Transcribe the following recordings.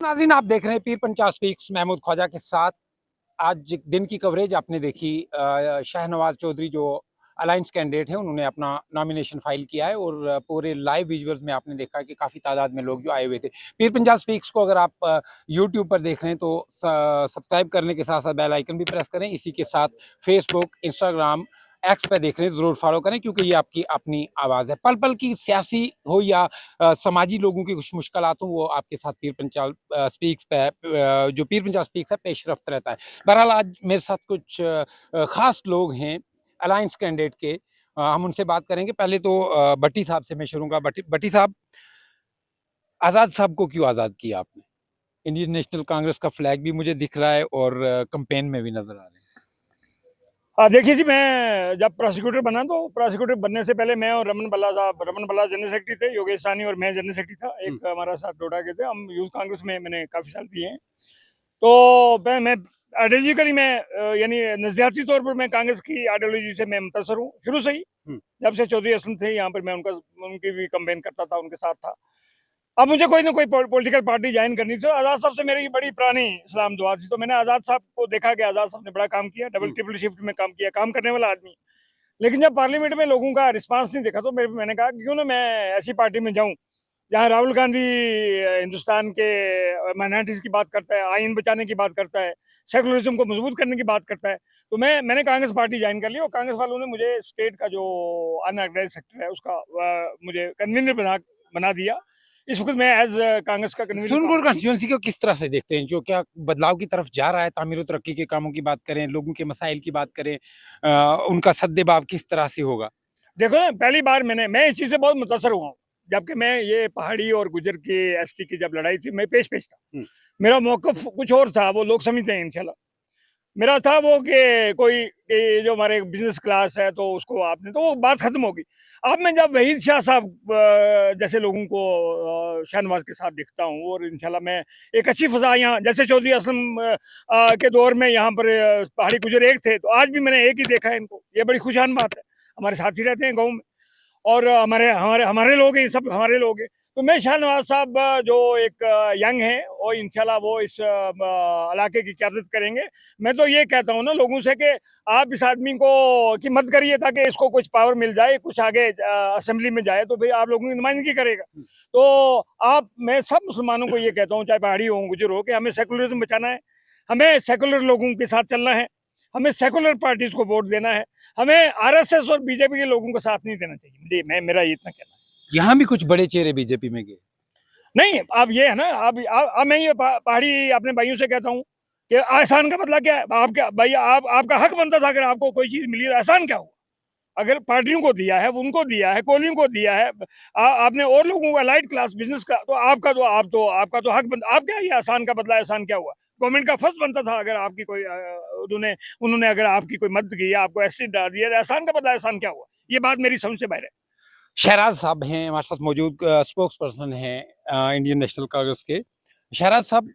नाज़रीन, आप देख रहे हैं पीर पंचाल स्पीक्स महमूद ख्वाजा के साथ। आज दिन की कवरेज आपने देखी। शाहनवाज चौधरी जो अलायंस कैंडिडेट हैं, उन्होंने अपना नॉमिनेशन फाइल किया है और पूरे लाइव विजुअल्स में आपने देखा कि काफ़ी तादाद में लोग जो आए हुए थे। पीर पंचाल स्पीक्स को अगर आप यूट्यूब पर देख रहे हैं तो सब्सक्राइब करने के साथ साथ बेल आइकन भी प्रेस करें। इसी के साथ फेसबुक, इंस्टाग्राम, एक्स पे देख रहे हैं, ज़रूर फॉलो करें क्योंकि ये आपकी अपनी आवाज़ है। पल पल की सियासी हो या समाजी लोगों की कुछ मुश्किलात हों, वो आपके साथ पीर पंचाल स्पीक्स पे जो पीर पंचाल स्पीक्स है पेशरफ्त रहता है। बहरहाल आज मेरे साथ कुछ ख़ास लोग हैं अलायंस कैंडिडेट के। हम उनसे बात करेंगे। पहले तो भट्टी साहब से मैं शुरू करूँगा। भट्टी साहब, आज़ाद साहब को क्यों आज़ाद किया आपने? इंडियन नेशनल कांग्रेस का फ्लैग भी मुझे दिख रहा है और कैंपेन में भी नज़र आ रहे हैं। हाँ, देखिए जी, मैं जब प्रोसिक्यूटर बना तो प्रोसिक्यूटर बनने से पहले मैं और रमन बल्ला जनरल सेक्रेटरी थे, योगेश साहनी और मैं जनरल सेक्रेटरी था। एक हमारा साथ डोडा के थे। हम यूथ कांग्रेस में मैंने काफ़ी साल दिए हैं। तो मैं आइडियोलॉजिकली मैं यानी नजरियाती तौर पर मैं कांग्रेस की आइडियोलॉजी से मैं मुतासर हूँ शुरू से ही। जब से चौधरी असलम थे यहाँ पर मैं उनकी भी कंपेन करता था, उनके साथ था। अब मुझे कोई ना कोई पॉलिटिकल पार्टी ज्वाइन करनी थी। आज़ाद साहब से मेरी बड़ी पुरानी इस्लाम दुआ थी, तो मैंने आज़ाद साहब को देखा कि आज़ाद साहब ने बड़ा काम किया, डबल ट्रिपल शिफ्ट में काम किया, काम करने वाला आदमी। लेकिन जब पार्लियामेंट में लोगों का रिस्पांस नहीं देखा तो मैंने कहा क्यों ना मैं ऐसी पार्टी में जाऊं जहां राहुल गांधी हिंदुस्तान के माइनॉरिटीज की बात करता है, आइन बचाने की बात करता है, सेकुलरिज्म को मजबूत करने की बात करता है। तो मैंने कांग्रेस पार्टी ज्वाइन कर ली और कांग्रेस वालों ने मुझे स्टेट का जो अनऑर्गेनाइज सेक्टर है उसका मुझे कन्वीनर बना दिया। इस वक्त मैं एज कांग्रेस का कन्वीनर। सुरनकोट कॉन्स्टिट्यूएंसी को किस तरह से देखते हैं? जो क्या बदलाव की तरफ जा रहा है, तामीर और तरक्की के कामों की बात करें, लोगों के मसाइल की बात करें, उनका सद्देबाब किस तरह से होगा? देखो ना, पहली बार मैं इस चीज से बहुत मुतासर हुआ हूँ। जबकि मैं ये पहाड़ी और गुजर की एसटी की जब लड़ाई थी, मैं पेश था। मेरा मौकफ कुछ और था, वो लोग समझते हैं इंशाल्लाह। मेरा था वो कि कोई कि जो हमारे बिजनेस क्लास है तो उसको आपने, तो वो बात खत्म होगी। अब मैं जब वहीद शाह साहब जैसे लोगों को शाहनवाज के साथ दिखता हूँ और इंशाल्लाह मैं एक अच्छी फजा यहाँ, जैसे चौधरी असलम के दौर में यहाँ पर पहाड़ी गुजर एक थे, तो आज भी मैंने एक ही देखा है इनको। ये बड़ी खुशान बात है। हमारे साथी रहते हैं गाँव में और हमारे हमारे हमारे लोग हैं, सब हमारे लोग हैं। तो मैं शाहनवाज साहब जो एक यंग है और इंशाल्लाह वो इस इलाके की क़यादत करेंगे। मैं तो ये कहता हूँ ना लोगों से कि आप इस आदमी को की मत करिए ताकि इसको कुछ पावर मिल जाए, कुछ आगे असेंबली में जाए तो भाई आप लोगों की नुमाइंदगी करेगा। तो मैं सब मुसलमानों को ये कहता हूँ, चाहे पहाड़ी हो गुजर हो, कि हमें सेकुलरिज्म बचाना है, हमें सेकुलर लोगों के साथ चलना है, हमें सेकुलर पार्टीज को वोट देना है, हमें आरएसएस और बीजेपी के लोगों को साथ नहीं देना चाहिए। मेरा ये इतना कहना है। यहाँ भी कुछ बड़े चेहरे बीजेपी में गए। नहीं, अब ये है ना, अब मैं ये पहाड़ी अपने भाइयों से कहता हूँ कि एहसान का बदला क्या है? आप क्या भाई, आपका हक बनता था, अगर आपको कोई चीज मिली तो एहसान क्या हुआ? अगर पार्टियों को दिया है, उनको दिया है, कोलियों को दिया है, आपने और लोगों को लाइट क्लास बिजनेस का, तो आपका तो हक बनता। आप क्या, ये एहसान का बदला एहसान क्या हुआ? गवर्नमेंट का फर्ज बनता था, अगर आपकी कोई उन्होंने अगर आपकी कोई मदद की, आपको एसटी डाल दिया, तो एहसान का बदला एहसान क्या हुआ? ये बात मेरी समझ से बाहर है। शहराज साहब हैं हमारे साथ मौजूद, स्पोक्स पर्सन हैं इंडियन नेशनल कांग्रेस के। शहराज साहब,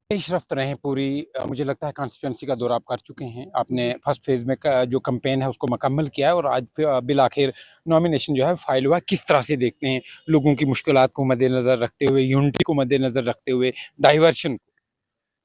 पेशरफ्त रहे पूरी। मुझे लगता है कॉन्स्टिट्यूंसी का दौरा आप कर चुके हैं। आपने फर्स्ट फेज में जो कैंपेन है उसको मुकम्मल किया है और आज बिल आखिर नॉमिनेशन जो है फाइल हुआ। किस तरह से देखते हैं लोगों की मुश्किलात को मद्देनज़र रखते हुए, यूनिटी को मद्देनज़र रखते हुए, डाइवर्शन?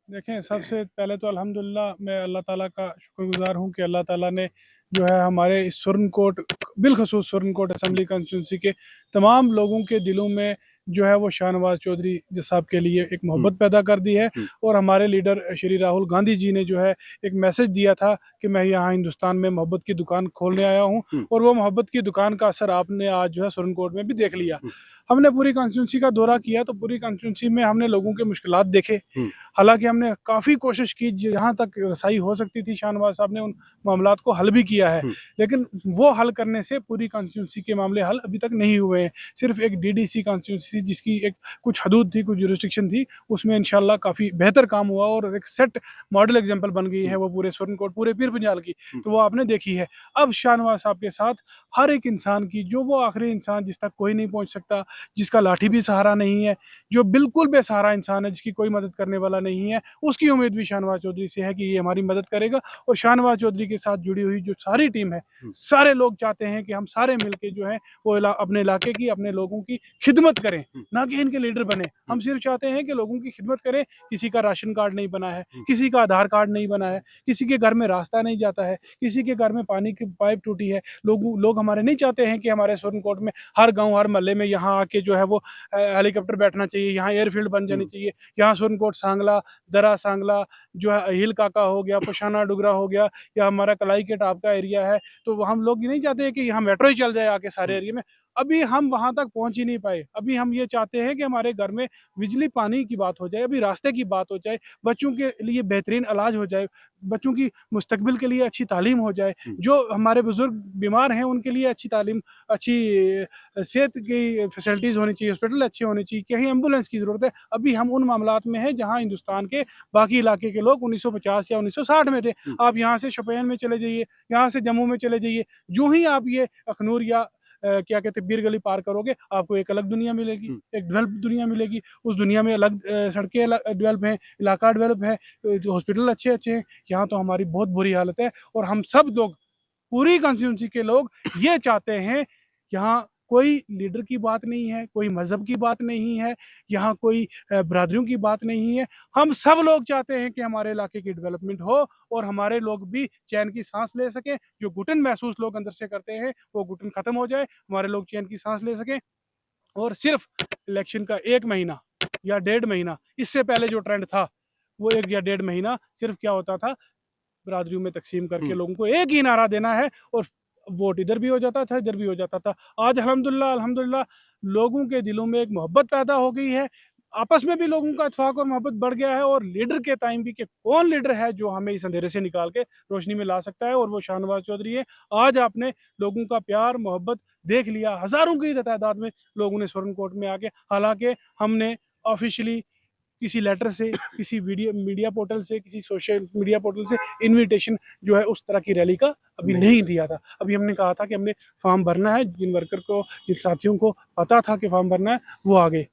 देखें, सबसे पहले तो अल्हम्दुलिल्लाह मैं अल्लाह ताला का शुक्रगुज़ार हूँ कि अल्लाह ताला ने जो है हमारे इस सुरनकोट, बिलखसूस सुरनकोट असम्बली कॉन्स्टिट्यूंसी के तमाम लोगों के दिलों में जो है वो शाहनवाज चौधरी साहब के लिए एक मोहब्बत पैदा कर दी है। और हमारे लीडर श्री राहुल गांधी जी ने जो है एक मैसेज दिया था कि मैं यहाँ हिंदुस्तान में मोहब्बत की दुकान खोलने आया हूँ, और वो मोहब्बत की दुकान का असर आपने आज जो है सुरनकोट में भी देख लिया। हमने पूरी कॉन्स्टिट्यूंसी का दौरा किया तो पूरी कॉन्स्टिट्यूंसी में हमने लोगों के मुश्किलात देखे। हालांकि हमने काफ़ी कोशिश की, जहाँ तक रसाई हो सकती थी शाहनवाज साहब ने उन मामलात को हल भी किया है, लेकिन वो हल करने से पूरी कॉन्स्टिट्यूंसी के मामले हल अभी तक नहीं हुए हैं। सिर्फ एक डीडीसी कॉन्स्टिट्यूंसी जिसकी एक कुछ हदूद थी, कुछ जुरिस्डिक्शन थी, उसमें इंशाल्लाह काफ़ी बेहतर काम हुआ और एक सेट मॉडल एग्जाम्पल बन गई है वो पूरे सुरनकोट, पूरे पीर पंजाल की, तो वो आपने देखी है। अब शाहनवाज साहब के साथ हर एक इंसान की, जो वो आखिरी इंसान जिस तक कोई नहीं पहुँच सकता, जिसका लाठी भी सहारा नहीं है, जो बिल्कुल बेसहारा इंसान है, जिसकी कोई मदद करने वाला नहीं है, उसकी उम्मीद भी शाहनवाज चौधरी से है कि ये हमारी मदद करेगा। और शाहनवाज चौधरी के साथ जुड़ी हुई जो सारी टीम है, सारे लोग चाहते हैं कि हम सारे मिलके जो है वो अपने इलाके की, अपने लोगों की खिदमत करें। ना कि इनके लीडर बने। हम सिर्फ चाहते हैं कि लोगों की खिदमत करें। किसी का राशन कार्ड नहीं बना है, किसी का आधार कार्ड नहीं बना है, किसी के घर में रास्ता नहीं जाता है, किसी के घर में पानी की पाइप टूटी है। लोग हमारे नहीं चाहते हैं कि हमारे सोरनकोट में हर गाँव हर मोहल्ले में यहाँ आके जो है वो हेलीकॉप्टर बैठना चाहिए, यहाँ एयरफील्ड बन जानी चाहिए। यहाँ सोरनकोट सांगला, दरा सांगला जो है, हिल काका हो गया, पुशाना डुगरा हो गया, या हमारा कलाई के टाप का एरिया है, तो हम लोग ये नहीं चाहते कि यहाँ मेट्रो ही चल जाए आके सारे एरिया में। अभी हम वहां तक पहुंच ही नहीं पाए। अभी हम ये चाहते हैं कि हमारे घर में बिजली पानी की बात हो जाए, अभी रास्ते की बात हो जाए, बच्चों के लिए बेहतरीन इलाज हो जाए, बच्चों की मुस्तकबिल के लिए अच्छी तालीम हो जाए, जो हमारे बुजुर्ग बीमार हैं उनके लिए अच्छी तालीम, अच्छी सेहत की फैसिलिटीज़ होनी चाहिए, हॉस्पिटल अच्छे होने चाहिए, कहीं एम्बुलेंस की ज़रूरत है। अभी हम उन मामलात में हैं जहाँ हिंदुस्तान के बाकी इलाके के लोग 1950 या 1960 में थे। आप यहाँ से शोपियान में चले जाइए, यहाँ से जम्मू में चले जाइए, जो ही आप ये अखनूर या क्या कहते हैं बीर गली पार करोगे, आपको एक अलग दुनिया मिलेगी, एक डेवलप दुनिया मिलेगी। उस दुनिया में अलग सड़कें डेवलप हैं, इलाका डेवलप है, हॉस्पिटल अच्छे अच्छे हैं। यहाँ तो हमारी बहुत बुरी हालत है, और हम सब लोग, पूरी कॉन्स्टिट्यूंसी के लोग ये चाहते हैं, यहाँ कोई लीडर की बात नहीं है, कोई मजहब की बात नहीं है, यहाँ कोई बरादरियों की बात नहीं है। हम सब लोग चाहते हैं कि हमारे इलाके की डेवलपमेंट हो और हमारे लोग भी चैन की सांस ले सकें। जो घुटन महसूस लोग अंदर से करते हैं वो घुटन खत्म हो जाए, हमारे लोग चैन की सांस ले सकें। और सिर्फ इलेक्शन का 1 महीना या 1.5 महीना, इससे पहले जो ट्रेंड था वो 1 या 1.5 महीना सिर्फ क्या होता था, बरादरियों में तकसीम करके लोगों को एक ही नारा देना है, और वोट इधर भी हो जाता था, इधर भी हो जाता था। आज अल्हम्दुलिल्लाह अल्हम्दुलिल्लाह लोगों के दिलों में एक मोहब्बत पैदा हो गई है, आपस में भी लोगों का इत्तेफाक और मोहब्बत बढ़ गया है, और लीडर के टाइम भी कि कौन लीडर है जो हमें इस अंधेरे से निकाल के रोशनी में ला सकता है, और वो शाहनवाज चौधरी है। आज आपने लोगों का प्यार मोहब्बत देख लिया, हज़ारों की तादाद में लोगों ने सोरनकोट में आके, हालांकि हमने ऑफिशियली किसी लेटर से, किसी वीडियो मीडिया पोर्टल से, किसी सोशल मीडिया पोर्टल से इनविटेशन जो है उस तरह की रैली का अभी नहीं दिया था। अभी हमने कहा था कि हमने फॉर्म भरना है, जिन वर्कर को, जिन साथियों को पता था कि फॉर्म भरना है वो आ गए।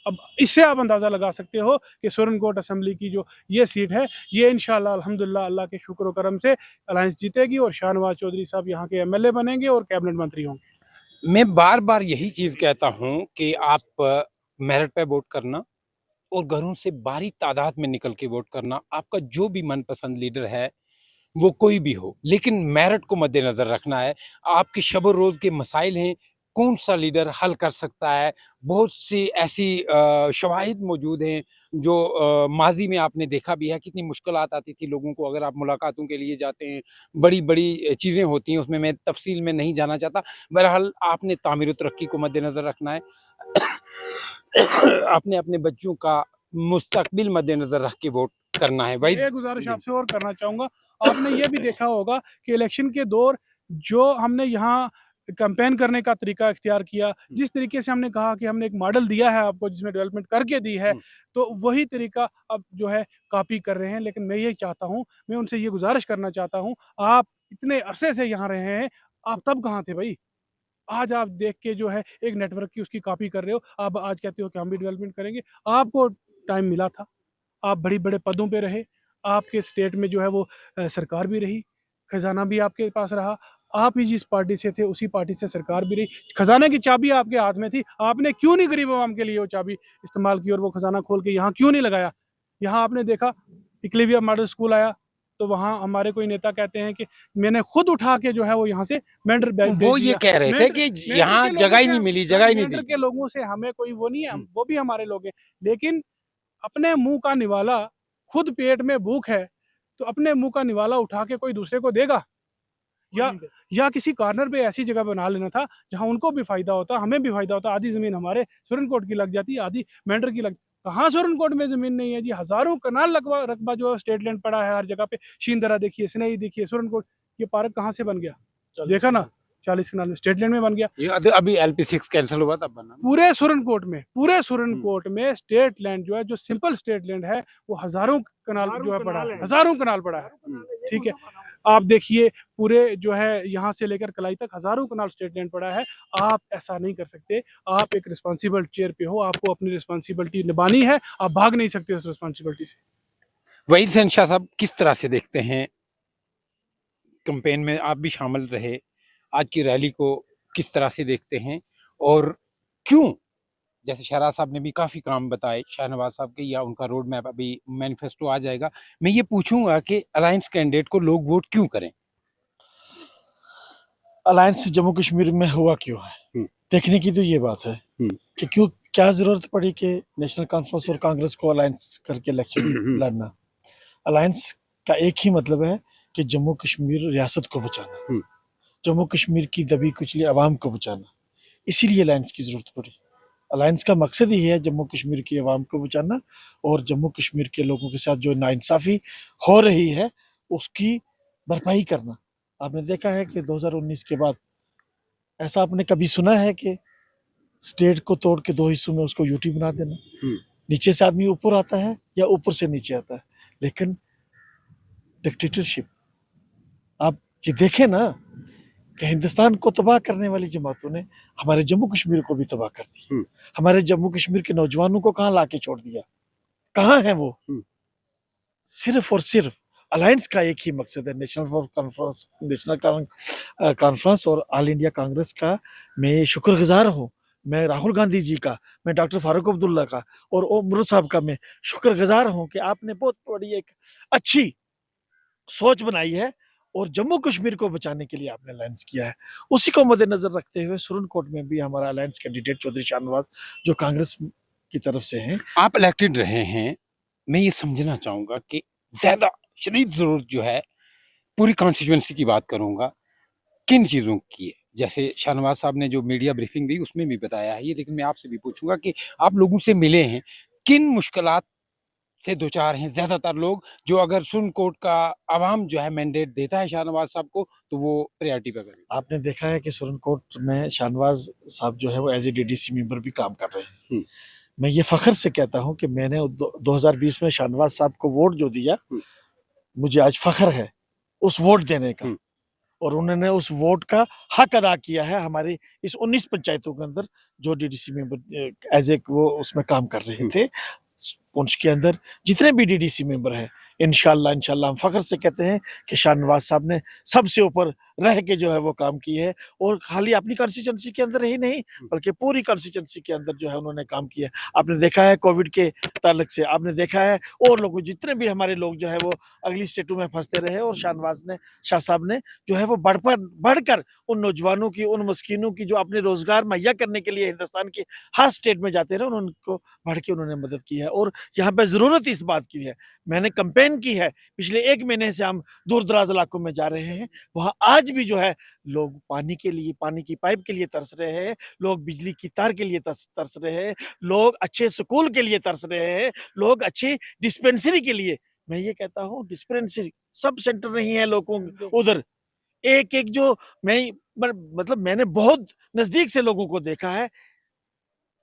अब इससे आप अंदाज़ा लगा सकते हो कि सोरनकोट असेंबली की जो ये सीट है, ये इंशाल्लाह अल्हम्दुलिल्लाह अल्लाह के शुक्र व करम से अलायंस जीतेगी, और शाहनवाज चौधरी साहब यहाँ के एमएलए बनेंगे और कैबिनेट मंत्री होंगे। मैं बार बार यही चीज़ कहता हूँ कि आप मेरिट पे वोट करना और घरों से भारी तादाद में निकल के वोट करना, आपका जो भी मनपसंद लीडर है वो कोई भी हो, लेकिन मेरिट को मद्देनज़र रखना है। आपके शब रोज़ के मसाइल हैं, कौन सा लीडर हल कर सकता है। बहुत सी ऐसी शवाहिद मौजूद हैं जो माजी में आपने देखा भी है कितनी मुश्किलात आती थी लोगों को, अगर आप मुलाकातों के लिए जाते हैं, बड़ी बड़ी चीज़ें होती हैं, उसमें मैं तफसील में नहीं जाना चाहता। बहरहाल आपने तामीर तरक्की को मद्देनज़र रखना है। आपने अपने बच्चों का मुस्तकबिल मद्देनज़र रख के वोट करना है। एक गुजारिश आपसे और करना चाहूँगा, आपने ये भी देखा होगा कि इलेक्शन के दौर जो हमने यहाँ कैंपेन करने का तरीका इख्तियार किया, जिस तरीके से हमने कहा कि हमने एक मॉडल दिया है आपको जिसमें डेवलपमेंट करके दी है, तो वही तरीका अब जो है कॉपी कर रहे हैं। लेकिन मैं ये चाहता हूँ, मैं उनसे ये गुजारिश करना चाहता हूँ, आप इतने अरसे से यहाँ रहे हैं, आप तब कहाँ थे भाई? आज आप देख के जो है एक नेटवर्क की उसकी कॉपी कर रहे हो, आप आज कहते हो कि हम भी डेवलपमेंट करेंगे। आपको टाइम मिला था, आप बड़े-बड़े पदों पे रहे, आपके स्टेट में जो है वो सरकार भी रही, खज़ाना भी आपके पास रहा, आप ही जिस पार्टी से थे उसी पार्टी से सरकार भी रही, खज़ाने की चाबी आपके हाथ में थी, आपने क्यों नहीं गरीब आवाम के लिए वो चाबी इस्तेमाल की और वो खज़ाना खोल के यहाँ क्यों नहीं लगाया? यहाँ आपने देखा इक्लिविया मॉडल स्कूल आया, तो वहाँ हमारे कोई नेता कहते हैं कि मैंने खुद उठा के जो है वो यहाँ से मेंढर भेज वो ये दिया। कह रहे थे कि मेंढर यहाँ के लोगों जगह ही से नहीं मिली, जगह ही नहीं मेंढर दी। के लोगों से हमें कोई वो नहीं है, वो भी हमारे लोग हैं। लेकिन अपने मुँह का निवाला, खुद पेट में भूख है, तो अपने मुँह का निवाला उठा के कोई दूसरे को देगा? या किसी कॉर्नर पे ऐसी जगह बना लेना था जहाँ उनको भी फ़ायदा होता, हमें भी फ़ायदा होता, आधी ज़मीन हमारे सोरनकोट की लग जाती, आधी मेंढर की लग। कहाँ सोरनकोट में ज़मीन नहीं है जी, हज़ारों कनाल रकबा जो है स्टेट लैंड पड़ा है हर जगह पे। शींदरा देखिए, स्नेही देखिए, सोरनकोट, ये पार्क कहाँ से बन गया? देखा ना, 40 कनाल में स्टेट लैंड में बन गया। ये अभी LP6 कैंसिल हुआ तब बना। पूरे सोरनकोट में स्टेट लैंड जो है, जो सिंपल स्टेट लैंड है, वो हज़ारों कनाल जो है पड़ा है, हज़ारों कनाल पड़ा है। ठीक है, आप देखिए पूरे जो है यहाँ से लेकर कलाई तक हज़ारों कनाल स्टेट लैंड पड़ा है। आप ऐसा नहीं कर सकते, आप एक रिस्पॉन्सिबल चेयर पे हो, आपको अपनी रिस्पॉन्सिबिलिटी निभानी है, आप भाग नहीं सकते उस रिस्पॉन्सिबिलिटी से। वहीद हसन शाह साहब, किस तरह से देखते हैं, कैंपेन में आप भी शामिल रहे, आज की रैली को किस तरह से देखते हैं और क्यों जैसे शहराज साहब ने भी काफ़ी काम बताए शाहनवाज साहब के, या उनका रोड मैप अभी मैनिफेस्टो आ जाएगा। मैं ये पूछूंगा कि अलायंस कैंडिडेट को लोग वोट क्यों करें? अलायंस जम्मू कश्मीर में हुआ क्यों है, देखने की तो ये बात है कि क्यों, क्या जरूरत पड़ी कि नेशनल कॉन्फ्रेंस और कांग्रेस को अलायंस करके इलेक्शन लड़ना। अलायंस का एक ही मतलब है कि जम्मू कश्मीर रियासत को बचाना, जम्मू कश्मीर की दबी कुचली आवाम को बचाना, इसीलिए अलायंस की जरूरत पड़ी। अलायंस का मकसद ही है जम्मू कश्मीर की आवाम को बचाना और जम्मू कश्मीर के लोगों के साथ जो नाइंसाफी हो रही है उसकी भरपाई करना। आपने देखा है कि 2019 के बाद ऐसा आपने कभी सुना है कि स्टेट को तोड़ के दो हिस्सों में उसको यूटी बना देना, नीचे से आदमी ऊपर आता है या ऊपर से नीचे आता है, लेकिन डिक्टेटरशिप आप ये देखें ना कि हिंदुस्तान को तबाह करने वाली जमातों ने हमारे जम्मू कश्मीर को भी तबाह कर दिया। हमारे जम्मू कश्मीर के नौजवानों को कहाँ लाके छोड़ दिया, कहाँ है वो? सिर्फ और सिर्फ अलायंस का एक ही मकसद है, नेशनल कॉन्फ्रेंस और ऑल इंडिया कांग्रेस का मैं शुक्रगुजार हूँ। मैं राहुल गांधी जी का, मैं डॉक्टर फारूक अब्दुल्ला का और उमर साहब का मैं शुक्रगुजार हूँ कि आपने बहुत बड़ी एक अच्छी सोच बनाई है और जम्मू कश्मीर को बचाने के लिए आपने अलायंस किया है। उसी को मद्देनजर रखते हुए सुरनकोट में भी हमारा अलायंस कैंडिडेट चौधरी शाहनवाज जो कांग्रेस की तरफ से हैं। आप इलेक्टेड रहे हैं, मैं ये समझना चाहूंगा कि ज्यादा शदीद जरूरत जो है, पूरी कॉन्स्टिट्यूंसी की बात करूंगा, किन चीज़ों की है? जैसे शाहनवाज साहब ने जो मीडिया ब्रीफिंग दी उसमें भी बताया है ये, लेकिन मैं आपसे भी पूछूंगा कि आप लोगों से मिले हैं, किन मुश्किलात से दो चार हैं ज्यादातर लोग, जो अगर सुप्रीम कोर्ट का आवाम जो है मैंडेट देता है शाहनवाज साहब को तो वो प्रायोरिटी पे करें? आपने देखा है कि सुरनकोट में शाहनवाज साहब जो है वो एज ए डीडीसी मेंबर भी काम कर रहे हैं। मैं ये फख्र से कहता हूं कि मैंने 2020 में शाहनवाज साहब को वोट जो दिया, मुझे आज फख्र है उस वोट देने का, और उन्होंने उस वोट का हक अदा किया है हमारी इस 19 पंचायतों के अंदर जो डीडीसी मेंबर एज ए वो उसमें काम कर रहे थे। पुंछ के अंदर जितने भी डीडीसी मेंबर हैं, इंशाल्लाह हम फख्र से कहते हैं कि शाहनवाज साहब ने सबसे ऊपर रह के जो है वो काम की है, और खाली अपनी कॉन्स्टिट्यूंसी के अंदर ही नहीं बल्कि पूरी कॉन्स्टिट्यूंसी के अंदर जो है उन्होंने काम किया। आपने देखा है कोविड के ताल्लुक से, आपने देखा है और लोग जितने भी हमारे लोग जो है वो अगली स्टेटों में फंसते रहे, और शाह साहब ने जो है वो बढ़कर उन नौजवानों की, उन मस्कीनों की जो अपने रोजगार मुहैया करने के लिए हिंदुस्तान की हर स्टेट में जाते रहे, उनको बढ़ के उन्होंने मदद की है। और यहाँ पे जरूरत इस बात की है, मैंने कंपेन की है, पिछले 1 महीने से हम दूर दराज इलाकों में जा रहे हैं, वहां आज भी जो है लोग पानी के लिए, पानी की पाइप के लिए तरस रहे हैं, लोग बिजली की तार के लिए तरस रहे हैं, लोग अच्छे स्कूल के लिए तरस रहे हैं, लोग अच्छी डिस्पेंसरी के लिए। मैं ये कहता हूँ डिस्पेंसरी सब सेंटर नहीं है लोगों उधर, एक एक जो मैं मतलब मैंने बहुत नजदीक से लोगों को देखा है,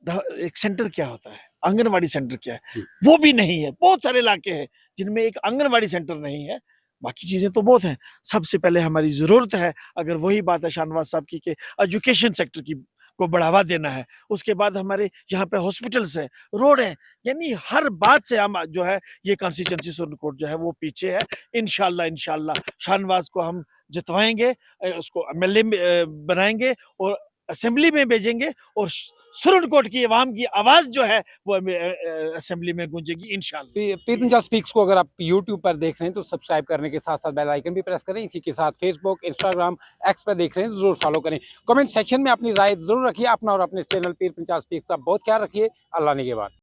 एक सेंटर क्या होता है, आंगनवाड़ी सेंटर क्या है, वो भी नहीं है। बहुत सारे इलाके हैं जिनमें एक आंगनवाड़ी सेंटर नहीं है, बाकी चीजें तो बहुत हैं। सबसे पहले हमारी जरूरत है, अगर वही बात है शाहनवाज साहब की, कि एजुकेशन सेक्टर की को बढ़ावा देना है, उसके बाद हमारे यहाँ पे हॉस्पिटल्स हैं, रोड है, यानी हर बात से हम जो है ये कॉन्स्टिट्यूंसी सुरनकोट जो है वो पीछे है। इंशाल्लाह शाहनवाज को हम जितवाएंगे, उसको एमएलए बनाएंगे और असेंबली में भेजेंगे, और सुरनकोट की आवाम की आवाज जो है वो असेंबली में गूंजेगी इंशाल्लाह। पीर पंजाब स्पीक्स को अगर आप यूट्यूब पर देख रहे हैं तो सब्सक्राइब करने के साथ साथ बेल आइकन भी प्रेस करें। इसी के साथ फेसबुक, इंस्टाग्राम, एक्स पर देख रहे हैं जरूर फॉलो करें। कमेंट सेक्शन में अपनी राय जरूर रखिए। अपना और अपने चैनल पीर पंजाब स्पीक्स का बहुत ख्याल रखिए। अल्लाह ने के बाद।